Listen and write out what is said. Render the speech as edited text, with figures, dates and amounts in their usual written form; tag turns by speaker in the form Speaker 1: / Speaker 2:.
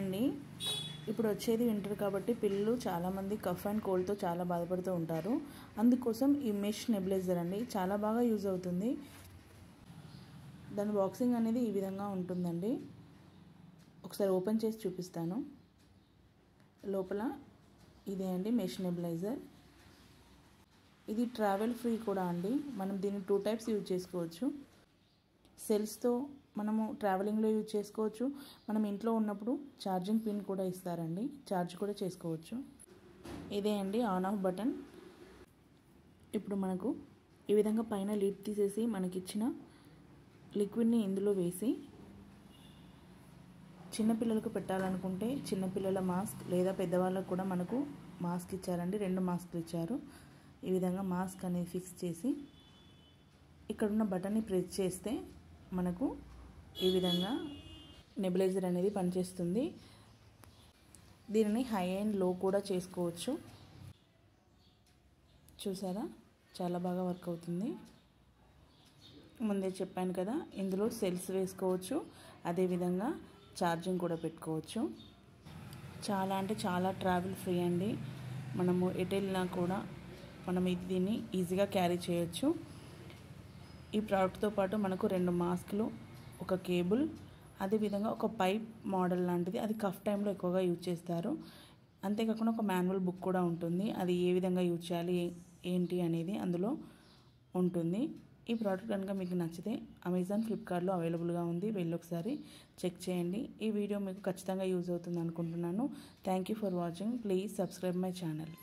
Speaker 1: Hi అండి. ఇప్పుడు వచ్చేది వింటర్ కాబట్టి పిల్లలు చాలామంది కఫ్ అండ్ కోల్డ్తో చాలా బాధపడుతూ ఉంటారు. అందుకోసం ఈ మెష్ నెబులైజర్ అండి చాలా బాగా యూజ్ అవుతుంది. దాని బాక్సింగ్ అనేది ఈ విధంగా ఉంటుందండి. ఒకసారి ఓపెన్ చేసి చూపిస్తాను. లోపల ఇదే అండి మెష్ నెబులైజర్. ఇది ట్రావెల్ ఫ్రీ కూడా అండి. మనం దీన్ని 2 టైప్స్ యూజ్ చేసుకోవచ్చు. సెల్స్తో మనము ట్రావెలింగ్లో యూజ్ చేసుకోవచ్చు. మనం ఇంట్లో ఉన్నప్పుడు ఛార్జింగ్ పిన్ కూడా ఇస్తారండి, ఛార్జ్ కూడా చేసుకోవచ్చు. ఇదే అండి ఆన్ ఆఫ్ బటన్. ఇప్పుడు మనకు ఈ విధంగా పైన లిడ్ తీసేసి మనకిచ్చిన లిక్విడ్ని ఇందులో వేసి చిన్నపిల్లలకు పెట్టాలనుకుంటే చిన్నపిల్లల మాస్క్ లేదా పెద్దవాళ్ళకు కూడా మనకు మాస్క్ ఇచ్చారండి. 2 మాస్క్లు ఇచ్చారు. ఈ విధంగా మాస్క్ అనేది ఫిక్స్ చేసి ఇక్కడున్న బటన్ని ప్రెస్ చేస్తే మనకు ఈ విధంగా నెబులైజర్ అనేది పనిచేస్తుంది. దీనిని హై అండ్ లో కూడా చేసుకోవచ్చు. చూసారా, చాలా బాగా వర్క్ అవుతుంది. ముందే చెప్పాను కదా, ఇందులో సెల్స్ వేసుకోవచ్చు, అదేవిధంగా ఛార్జింగ్ కూడా పెట్టుకోవచ్చు. చాలా అంటే చాలా ట్రావెల్ ఫ్రీ అండి. మనము ఎటు వెళ్ళినా కూడా మనం దీన్ని ఈజీగా క్యారీ చేయొచ్చు. ఈ ప్రోడక్ట్తో పాటు మనకు 2 మాస్కులు, ఒక కేబుల్, అదేవిధంగా ఒక పైప్ మోడల్ లాంటిది, అది కఫ్ టైంలో ఎక్కువగా యూజ్ చేస్తారు. అంతేకాకుండా ఒక మాన్యువల్ బుక్ కూడా ఉంటుంది. అది ఏ విధంగా యూజ్ చేయాలి ఏంటి అనేది అందులో ఉంటుంది. ఈ ప్రోడక్ట్ కనుక మీకు నచ్చితే అమెజాన్, ఫ్లిప్కార్ట్లో అవైలబుల్గా ఉంది. వెళ్ళి ఒకసారి చెక్ చేయండి. ఈ వీడియో మీకు ఖచ్చితంగా యూజ్ అవుతుంది అనుకుంటున్నాను. Thank you for watching. Please subscribe my channel.